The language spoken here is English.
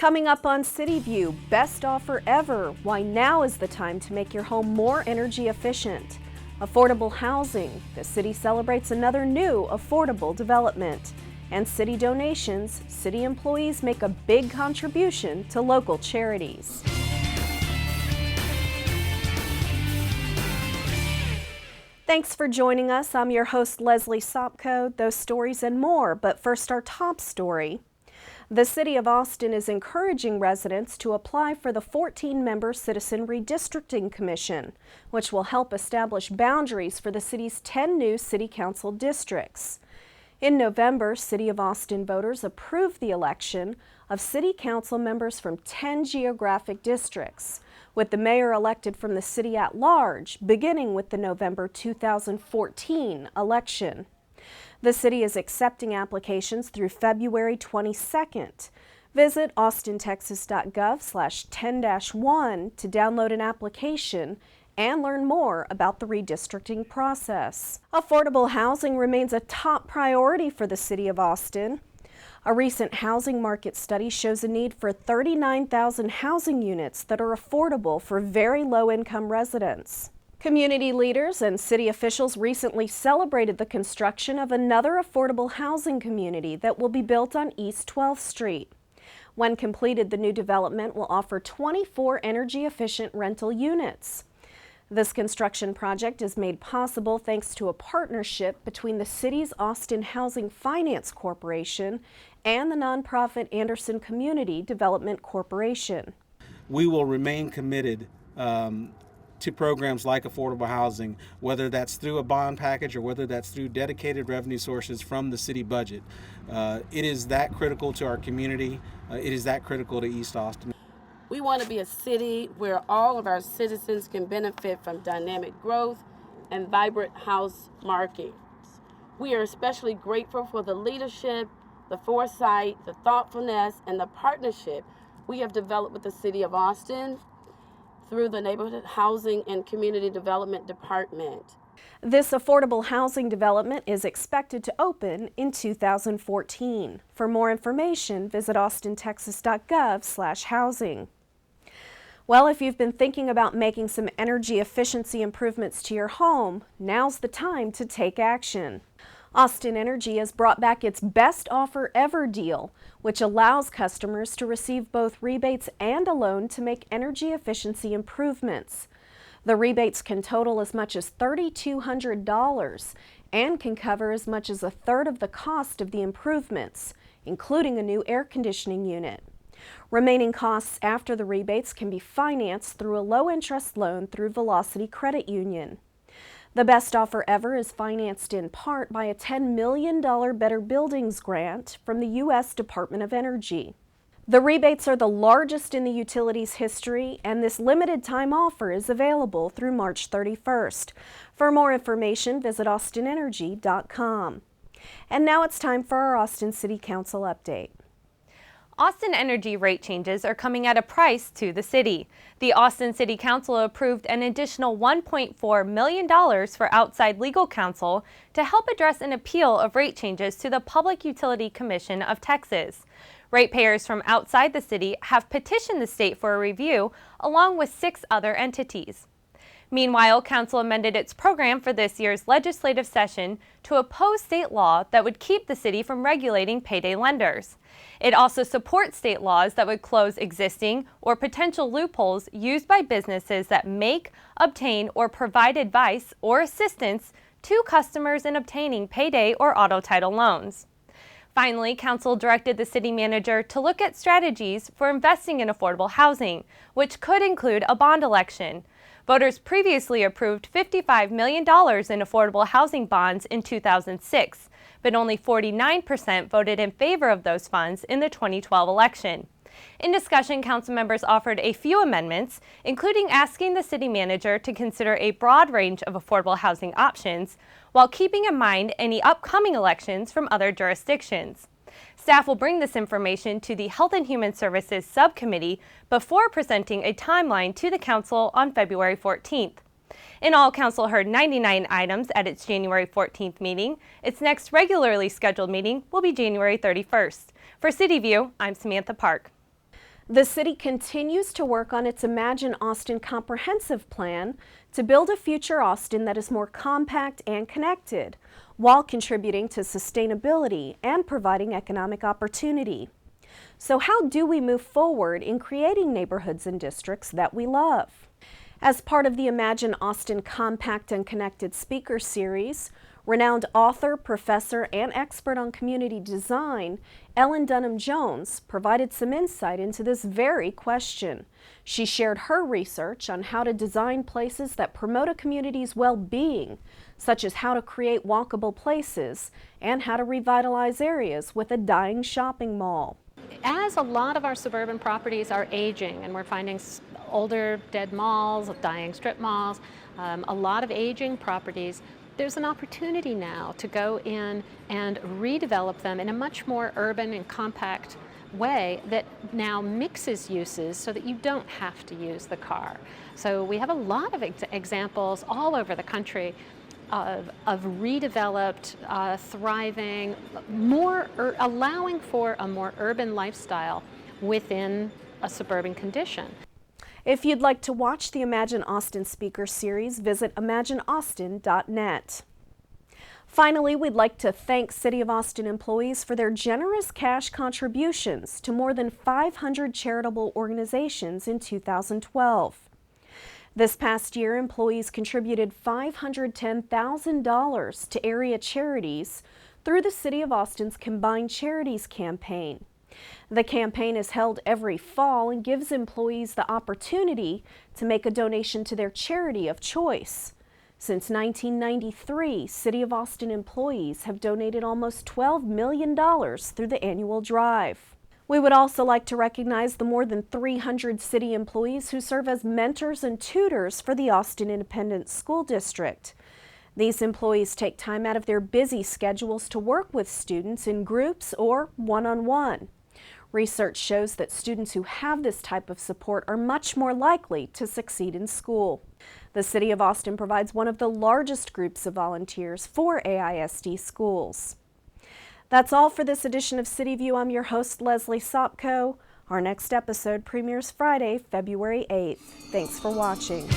Coming up on CityView, best offer ever. Why now is the time to make your home more energy efficient. Affordable housing. The city celebrates another new affordable development. And city donations. City employees make a big contribution to local charities. Thanks for joining us. I'm your host, Leslie Sopko. Those stories and more, but first our top story. The City of Austin is encouraging residents to apply for the 14-member Citizen Redistricting Commission, which will help establish boundaries for the city's 10 new city council districts. In November, City of Austin voters approved the election of city council members from 10 geographic districts, with the mayor elected from the city at large, beginning with the November 2014 election. The city is accepting applications through February 22nd. Visit austintexas.gov/10-1 to download an application and learn more about the redistricting process. Affordable housing remains a top priority for the City of Austin. A recent housing market study shows a need for 39,000 housing units that are affordable for very low-income residents. Community leaders and city officials recently celebrated the construction of another affordable housing community that will be built on East 12th Street. When completed, the new development will offer 24 energy-efficient rental units. This construction project is made possible thanks to a partnership between the city's Austin Housing Finance Corporation and the nonprofit Anderson Community Development Corporation. We will remain committed to programs like affordable housing, whether that's through a bond package or whether that's through dedicated revenue sources from the city budget. It is that critical to our community. It is that critical to East Austin. We want to be a city where all of our citizens can benefit from dynamic growth and vibrant house markets. We are especially grateful for the leadership, the foresight, the thoughtfulness, and the partnership we have developed with the City of Austin through the Neighborhood Housing and Community Development Department. This affordable housing development is expected to open in 2014. For more information, visit austintexas.gov/housing. Well, if you've been thinking about making some energy efficiency improvements to your home, now's the time to take action. Austin Energy has brought back its best offer ever deal, which allows customers to receive both rebates and a loan to make energy efficiency improvements. The rebates can total as much as $3,200 and can cover as much as a third of the cost of the improvements, including a new air conditioning unit. Remaining costs after the rebates can be financed through a low-interest loan through Velocity Credit Union. The best offer ever is financed in part by a $10 million Better Buildings grant from the U.S. Department of Energy. The rebates are the largest in the utility's history, and this limited time offer is available through March 31st. For more information, visit austinenergy.com. And now it's time for our Austin City Council update. Austin Energy rate changes are coming at a price to the city. The Austin City Council approved an additional $1.4 million for outside legal counsel to help address an appeal of rate changes to the Public Utility Commission of Texas. Ratepayers from outside the city have petitioned the state for a review, along with 6 other entities. Meanwhile, Council amended its program for this year's legislative session to oppose state law that would keep the city from regulating payday lenders. It also supports state laws that would close existing or potential loopholes used by businesses that make, obtain, or provide advice or assistance to customers in obtaining payday or auto title loans. Finally, Council directed the city manager to look at strategies for investing in affordable housing, which could include a bond election. Voters previously approved $55 million in affordable housing bonds in 2006, but only 49% voted in favor of those funds in the 2012 election. In discussion, council members offered a few amendments, including asking the city manager to consider a broad range of affordable housing options, while keeping in mind any upcoming elections from other jurisdictions. Staff will bring this information to the Health and Human Services Subcommittee before presenting a timeline to the Council on February 14th. In all, Council heard 99 items at its January 14th meeting. Its next regularly scheduled meeting will be January 31st. For CityView, I'm Samantha Park. The city continues to work on its Imagine Austin comprehensive plan to build a future Austin that is more compact and connected, while contributing to sustainability and providing economic opportunity. So how do we move forward in creating neighborhoods and districts that we love? As part of the Imagine Austin Compact and Connected Speaker Series, renowned author, professor, and expert on community design, Ellen Dunham Jones, provided some insight into this very question. She shared her research on how to design places that promote a community's well-being, such as how to create walkable places and how to revitalize areas with a dying shopping mall. As a lot of our suburban properties are aging, and we're finding older dead malls, dying strip malls, a lot of aging properties, there's an opportunity now to go in and redevelop them in a much more urban and compact way that now mixes uses so that you don't have to use the car. So we have a lot of examples all over the country of redeveloped, thriving, allowing for a more urban lifestyle within a suburban condition. If you'd like to watch the Imagine Austin Speaker Series, visit imagineaustin.net. Finally, we'd like to thank City of Austin employees for their generous cash contributions to more than 500 charitable organizations in 2012. This past year, employees contributed $510,000 to area charities through the City of Austin's Combined Charities campaign. The campaign is held every fall and gives employees the opportunity to make a donation to their charity of choice. Since 1993, City of Austin employees have donated almost $12 million through the annual drive. We would also like to recognize the more than 300 city employees who serve as mentors and tutors for the Austin Independent School District. These employees take time out of their busy schedules to work with students in groups or one-on-one. Research shows that students who have this type of support are much more likely to succeed in school. The City of Austin provides one of the largest groups of volunteers for AISD schools. That's all for this edition of CityView. I'm your host, Leslie Sopko. Our next episode premieres Friday, February 8th. Thanks for watching.